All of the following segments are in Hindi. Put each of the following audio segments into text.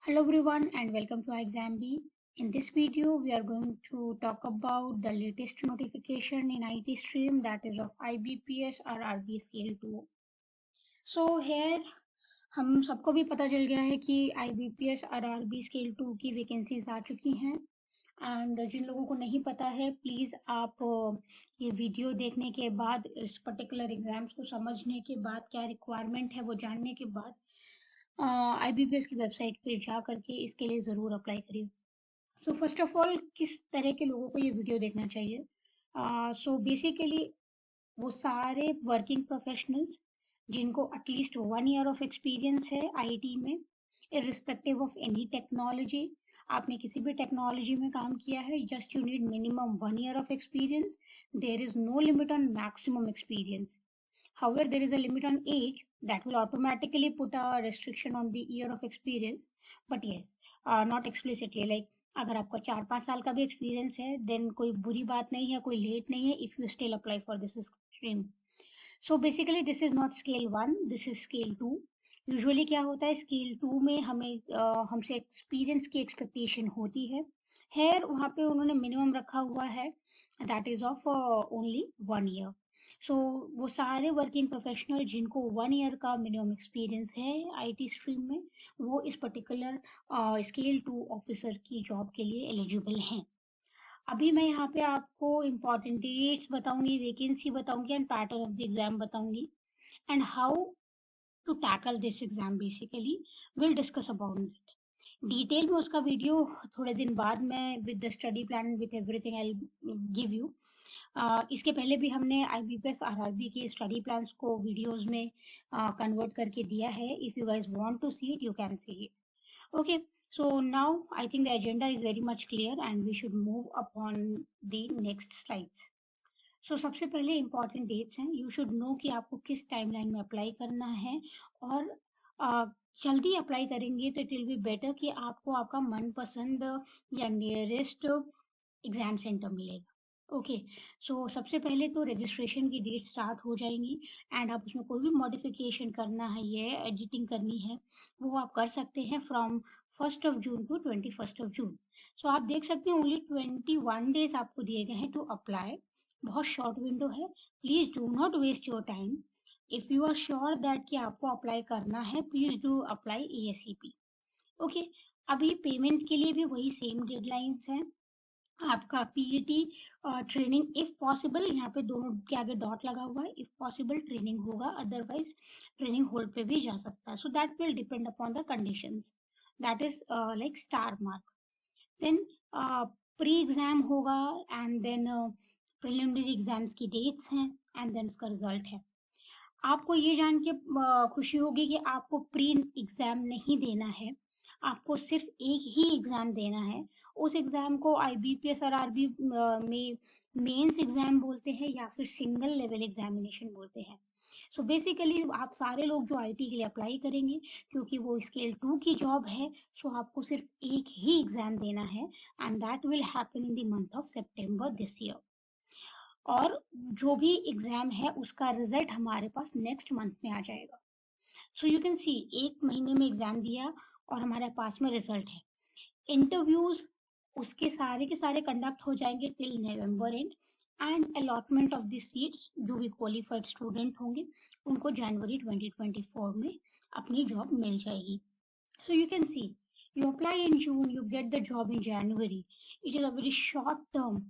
Hello everyone and welcome to iExamB. In this video, we are going to talk about the latest notification in IT stream, that is of IBPS or RB Scale 2. So here हम सबको भी पता चल गया है कि IBPS और RB Scale 2 की वैकेंसीज आ चुकी हैं एंड जिन लोगों को नहीं पता है प्लीज़ आप ये वीडियो देखने के बाद इस पर्टिकुलर एग्जाम्स को समझने के बाद क्या रिक्वायरमेंट है वो जानने के बाद IBPS की वेबसाइट पे जा करके इसके लिए ज़रूर अप्लाई करिए। तो फर्स्ट ऑफ ऑल किस तरह के लोगों को ये वीडियो देखना चाहिए? सो बेसिकली वो सारे वर्किंग प्रोफेशनल्स जिनको एटलीस्ट 1 ईयर ऑफ एक्सपीरियंस है आईटी में, इर्रिस्पेक्टिव ऑफ एनी टेक्नोलॉजी। आपने किसी भी टेक्नोलॉजी में काम किया है, just you need minimum 1 year of experience. There is no limit on maximum experience. However, there is a limit on age that will automatically put a restriction on the year of experience. But yes, not explicitly. Like अगर आपका 4-5 साल का भी एक्सपीरियंस है देन कोई बुरी बात नहीं है, कोई लेट नहीं है if you still apply for this stream. So basically this is not scale 1, this is scale 2. Usually क्या होता है, स्केल 2 में हमें हमसे एक्सपीरियंस की एक्सपेक्टेशन होती है. हेयर वहाँ पे उन्होंने मिनिमम रखा हुआ है, that is of only 1 year. So वो सारे वर्किंग प्रोफेशनल जिनको 1 ईयर का मिनिमम एक्सपीरियंस है आईटी स्ट्रीम में, वो इस पर्टिकुलर स्केल 2 ऑफिसर की जॉब के लिए एलिजिबल हैं. अभी मैं यहाँ पे आपको इम्पोर्टेंट डेट्स बताऊंगी, वैकेंसी बताऊंगी and pattern of the exam बताऊंगी and how to tackle this exam. Basically will discuss about it detail में. उसका वीडियो थोड़े दिन बाद मैं with the study plan with everything I give you. इसके पहले भी हमने IBPS RRB के स्टडी प्लान्स को वीडियोस में कन्वर्ट करके दिया है. If you guys want to see it you can see it. Okay, so now I think the agenda is very much clear and we should move upon the next slides. So सबसे पहले important dates हैं. You should know कि आपको किस timeline में apply करना है और जल्दी अप्लाई करेंगे तो इट विल बी बेटर कि आपको आपका मनपसंद या नियरेस्ट एग्जाम सेंटर मिलेगा. ओके, सो सबसे पहले तो रजिस्ट्रेशन की डेट स्टार्ट हो जाएंगी एंड आप उसमें कोई भी मॉडिफिकेशन करना है या एडिटिंग करनी है वो आप कर सकते हैं फ्रॉम 1 जून टू 21 जून. सो आप देख सकते हैं ओनली 21 डेज आपको दिए गए हैं टू अप्लाई. बहुत शॉर्ट विंडो है. Please do not waste your time. If you are sure that कि आपको अप्लाई करना है please do apply ASAP. Okay, अभी पेमेंट के लिए भी वही सेम डेडलाइंस हैं. आपका पीईटी ट्रेनिंग इफ पॉसिबल, यहाँ पे दोनों के आगे डॉट लगा हुआ है, इफ पॉसिबल ट्रेनिंग होगा, अदरवाइज ट्रेनिंग होल्ड पे भी जा सकता है. So that will depend upon the conditions, that is like star mark. Then pre exam होगा एंड देन प्रिलिमिनरी एग्जाम्स की डेट्स हैं एंड देन उसका रिजल्ट है. आपको ये जान के खुशी होगी कि आपको प्री एग्जाम नहीं देना है, आपको सिर्फ एक ही एग्जाम देना है. उस एग्जाम को IBPS और RB में मेंस एग्जाम बोलते हैं या फिर सिंगल लेवल एग्जामिनेशन बोलते हैं. सो बेसिकली आप सारे लोग जो IT के लिए अप्लाई करेंगे, क्योंकि वो स्केल 2 की जॉब है, सो आपको सिर्फ एक ही एग्जाम देना है and that will happen in the month of September this year. और जो भी एग्जाम है उसका रिजल्ट हमारे पास नेक्स्ट मंथ में आ जाएगा. सो यू कैन सी 1 महीने में एग्जाम दिया और हमारे पास में रिजल्ट है. इंटरव्यूज उसके सारे के सारे कंडक्ट हो जाएंगे till November and and allotment of the seats जो भी क्वालिफाइड स्टूडेंट होंगे उनको जनवरी 2024 में अपनी जॉब मिल जाएगी. So you can C you apply in June, you get the job in January. It is a very short term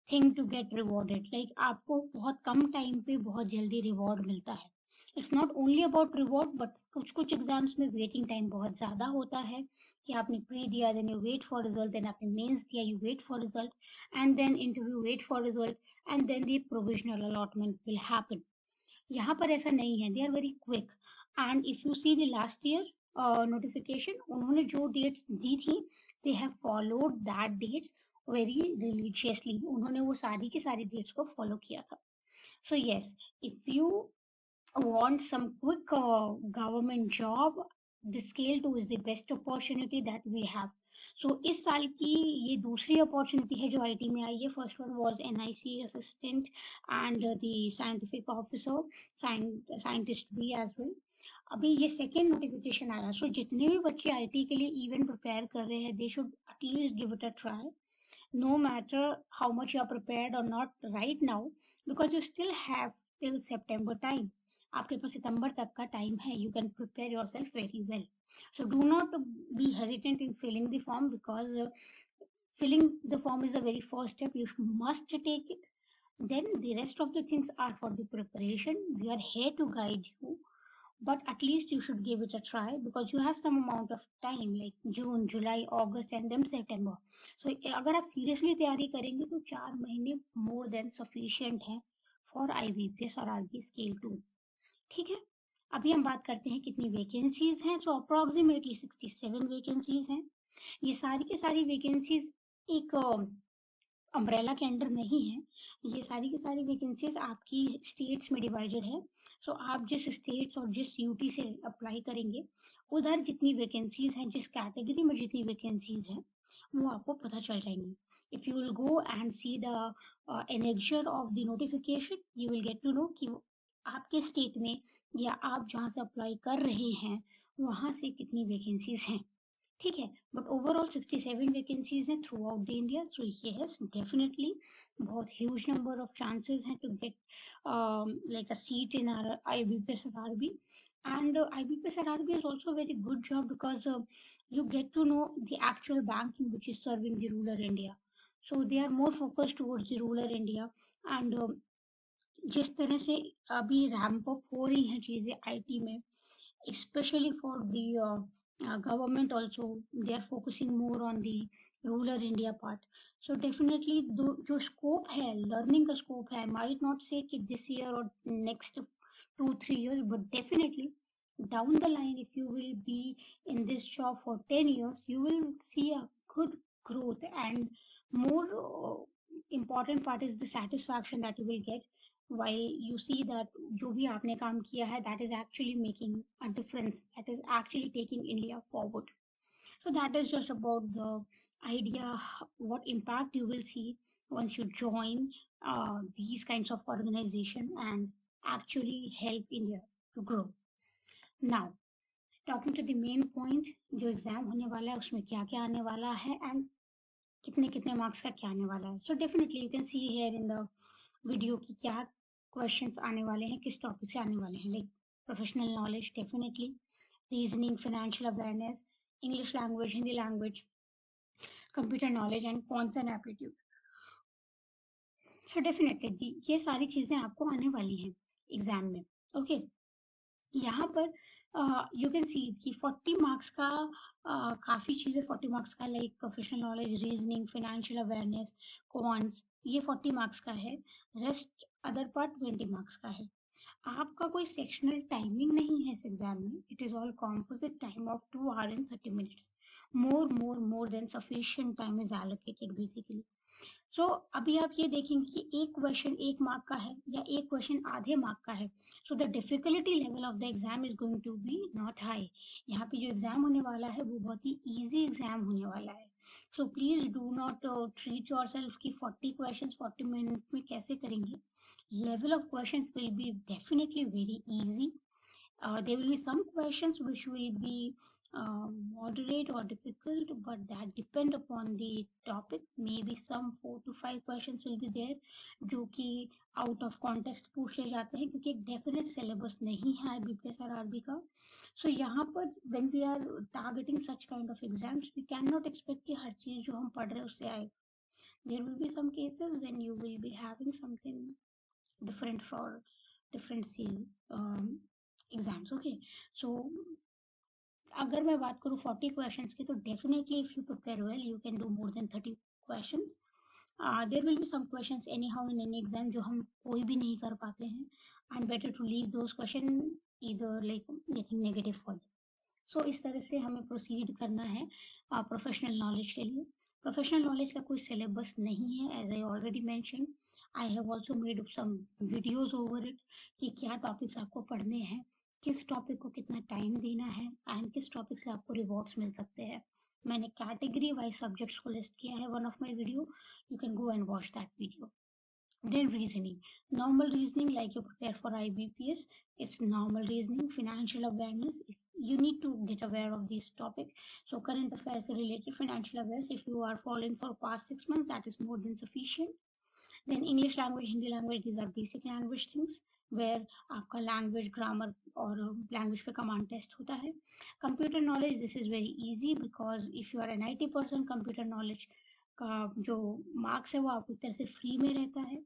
thing to get rewarded. Like आपको बहुत कम टाइम पे बहुत जल्दी रिवॉर्ड मिलता है. It's not only about reward but कुछ कुछ एग्जाम्स में वेटिंग टाइम बहुत ज़्यादा होता है कि आपने प्री दिया, then you wait for result, then आपने मेंस दिया, you wait for result and then interview, wait for result and then the provisional allotment will happen. यहाँ पर ऐसा नहीं है, they are very quick. And if you see the last year notification, उन्होंने जो डेट्स दी थी they have followed that dates very religiously. उन्होंने वो सारी की सारी डेट्स को फॉलो किया था. So yes, if you want some quick government job, the scale 2 is the best opportunity that we have. So इस साल की ये दूसरी अपॉर्चुनिटी है जो IT में आई है. First one was NIC assistant and the scientific officer, scientist भी एज वेल. अभी ये सेकेंड नोटिफिकेशन आया, सो जितने भी बच्चे आईटी के लिए इवन प्रिपेयर कर रहे हैं, they should at least give it a try, no matter how much you are prepared or not right now, because you still have till September time. आपके पास सितंबर तक का टाइम है, you can prepare yourself very well. So do not be hesitant in filling the form, because filling the form is the very first step. You must take it. Then the rest of the things are for the preparation. We are here to guide you, but at least you should give it a try, because you have some amount of time like June, July, August and then September. So अगर आप seriously तैयारी करेंगे तो 4 महीने more than sufficient है for IBPS और RB Scale 2. ठीक है, अभी हम बात करते हैं कितनी वैकेंसीज हैं. तो अप्रोक्सीमेटली 67 वैकेंसीज हैं. ये सारी की सारी वैकेंसीज एक अम्ब्रेला के अंडर नहीं है. ये सारी की सारी वैकेंसीज आपकी स्टेट्स में डिवाइडेड है. सो आप जिस स्टेट्स और जिस यूटी से अप्लाई करेंगे, उधर जितनी वैकेंसीज हैं, जिस कैटेगरी में जितनी वैकेंसीज हैं, वो आपको पता चल जाएंगी. If you will go and see the annexure of the notification, you will get to know कि आपके स्टेट में या आप जहाँ से अप्लाई कर रहे हैं वहाँ से कितनी वैकेंसीज हैं. ठीक है, बट ओवरऑल 67 वैकेंसीज हैं throughout the India. So yes, definitely बहुत ह्यूज नंबर ऑफ चांसेस हैं to get like a seat in our IBPS or RB. And IBPS or RB is also a very good job, because you get to know the actual banking which is serving the rural India. So they are more focused towards the rural India. And जिस तरह से अभी रैम्प अप हो रही हैं चीज़ें आईटी में, especially for the government also, they are focusing more on the rural India part. So definitely जो scope है, learning का scope है, might not say कि this year or next 2-3 years, but definitely down the line, if you will be in this job for 10 years, you will see a good growth. And more important part is the satisfaction that you will get while you see that जो भी आपने काम किया है, that is actually making a difference, that is actually taking India forward. So that is just about the idea what impact you will see once you join these kinds of organization and actually help India to grow. Now talking to the main point, जो एग्जाम होने वाला है उसमें क्या क्या आने वाला है एंड कितने कितने मार्क्स का क्या आने वाला है. So definitely you can see here in the video की क्या क्वेश्चंस आने वाले हैं, किस टॉपिक से आने वाले हैं. Like professional knowledge, definitely reasoning, financial awareness, English language, Hindi language, computer knowledge and quants and aptitude. So definitely ये सारी चीजें आपको आने वाली हैं एग्जाम में. ओके, यहाँ पर यू कैन सी कि 40 मार्क्स का काफ़ी चीज़ें 40 मार्क्स का, like professional knowledge, reasoning, financial awareness, quants, ये 40 मार्क्स का है. रेस्ट अदर पार्ट 20 मार्क्स का है. आपका कोई सेक्शनल टाइमिंग नहीं है इस एग्जाम में. It is all composite time of 2 hours and 30 minutes. more than sufficient time is allocated basically. सो अभी आप ये देखेंगे कि एक क्वेश्चन 1 मार्क का है या एक क्वेश्चन आधे मार्क का है. So the difficulty level of the exam is going to be not high. यहाँ पे जो एग्जाम होने वाला है वो बहुत ही इजी एग्जाम होने वाला है. So please do not treat your self की 40 क्वेश्चन 40 मिनट में कैसे करेंगे. Level of question will be definitely very easy. There will be some questions which will be moderate or difficult, but that depend upon the topic. Maybe some 4 to 5 questions will be there जो कि out of context पूछ ले जाते हैं, क्योंकि एक definite syllabus नहीं है IBPS और RB का. So यहाँ पर when we are targeting such kind of exams, we cannot expect कि हर चीज जो हम पढ़ रहे हैं उससे आए. There will be some cases when you will be having something different for different exams. Okay, so अगर मैं बात करूँ 40 क्वेश्चंस की, तो definitely if you prepare well you can do more than 30 questions. There will be some questions anyhow in any exam जो हम कोई भी नहीं कर पाते हैं, and better to leave those question either like getting negative for. सो इस तरह से हमें प्रोसीड करना है प्रोफेशनल नॉलेज के लिए. प्रोफेशनल नॉलेज का कोई सिलेबस नहीं है, as I already mention. I have also made some videos over it कि क्या टॉपिक्स आपको पढ़ने हैं, किस टॉपिक को कितना टाइम देना है एंड किस टॉपिक से आपको रिवॉर्ड्स मिल सकते हैं. मैंने कैटेगरी वाइज सब्जेक्ट्स को लिस्ट किया है one of my video. You can go and watch that video. Then reasoning. Normal reasoning, like you prepare for IBPS, it's normal reasoning. Financial awareness, if you need to get aware of this topic. So current affairs related financial awareness, if you are following for past 6 months, that is more than sufficient. Then English language, Hindi language, these are basic language things where आपका language grammar और language पे command test होता है. Computer knowledge, this is very easy because if you are an IT person, computer knowledge का जो marks है वो आपको एक तरह से free में रहता है.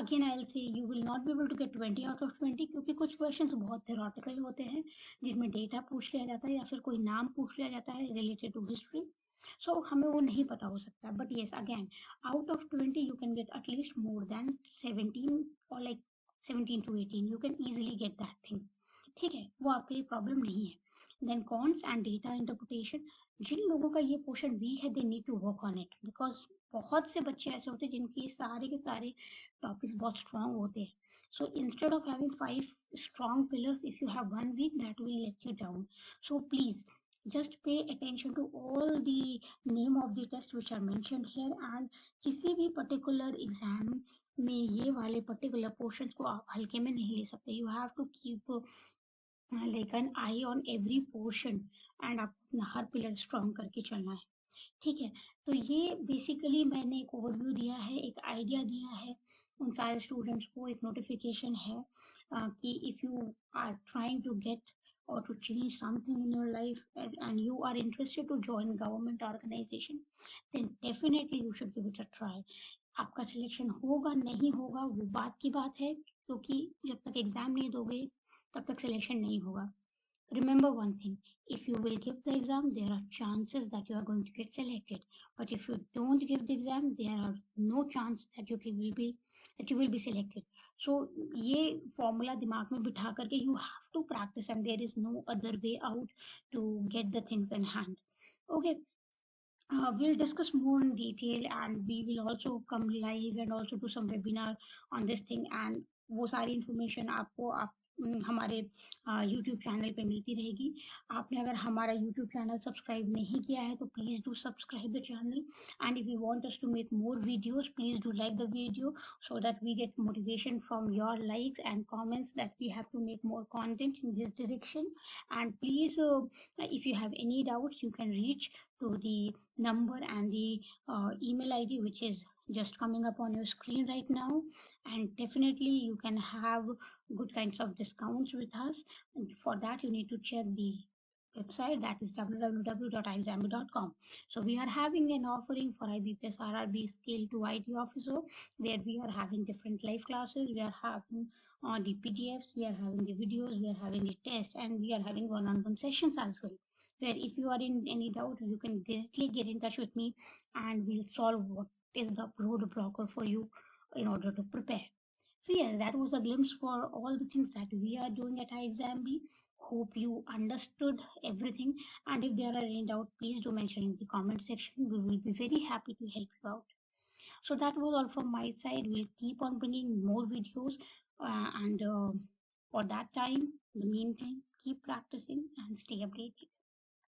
Again I'll say you will not be able to get 20 out of 20 क्योंकि कुछ questions बहुत theoretical होते हैं जिसमें data पूछ लिया जाता है या फिर कोई नाम पूछ लिया जाता है related to history. So हमें वो नहीं पता हो सकता है. But yes, again, out of 20 you can get at least more than 17 or like 17 to 18. You can easily get that thing. ठीक है, वो आपके लिए प्रॉब्लम नहीं है. Then cons and data interpretation. जिन लोगों का ये पोर्शन वीक है, they need to work on it because बहुत से बच्चे ऐसे होते हैं जिनके सारे के सारे टॉपिक्स बहुत स्ट्रांग होते हैं. So instead of having 5 strong pillars, if you have one weak, that will let you down. So please just pay attention to all the name of the test which are mentioned here, and किसी भी particular exam में ये वाले particular portions को आप हल्के में नहीं ले सकते. You have to keep like an eye on every portion and आप अपना हर pillar strong करके चलना है. ठीक है, तो ये बेसिकली मैंने एक ओवरव्यू दिया है, एक आइडिया दिया है उन सारे स्टूडेंट्स को. एक नोटिफिकेशन है कि if you are trying to get or to change something in your life and you are interested to join government organization, then definitely you should give it a try. आपका सिलेक्शन होगा नहीं होगा वो बात की बात है क्योंकि जब तक एग्जाम नहीं दोगे तब तक सिलेक्शन नहीं होगा. Remember one thing, if you will give the exam, there are chances that you are going to get selected. But if you don't give the exam, there are no chance that you will be selected. So ये formula दिमाग में बिठा करके you have to practice and there is no other way out to get the things in hand. Okay. We'll discuss more in detail and we will also come live and also do some webinar on this thing, and वो सारी information आपको हमारे YouTube चैनल पे मिलती रहेगी. आपने अगर हमारा YouTube चैनल सब्सक्राइब नहीं किया है तो please do subscribe the channel, and if you want us to make more videos, please do like the video so that we get motivation from your likes and comments that we have to make more content in this direction. And please, if you have any doubts, you can reach to the number and the email ID which is just coming up on your screen right now, and definitely you can have good kinds of discounts with us. And for that you need to check the website, that is www.iexambi.com. So we are having an offering for IBPS RRB Scale to IT Officer where we are having different live classes, we are having the PDFs, we are having the videos, we are having the tests, and we are having one-on-one sessions as well, where if you are in any doubt you can directly get in touch with me and we'll solve what is the roadblocker for you in order to prepare. So yes, that was a glimpse for all the things that we are doing at iExamB. Hope you understood everything, and if there are any doubt, please do mention in the comment section. We will be very happy to help you out. So that was all from my side. We'll keep on bringing more videos, and for that time, in the meantime, keep practicing and stay updated.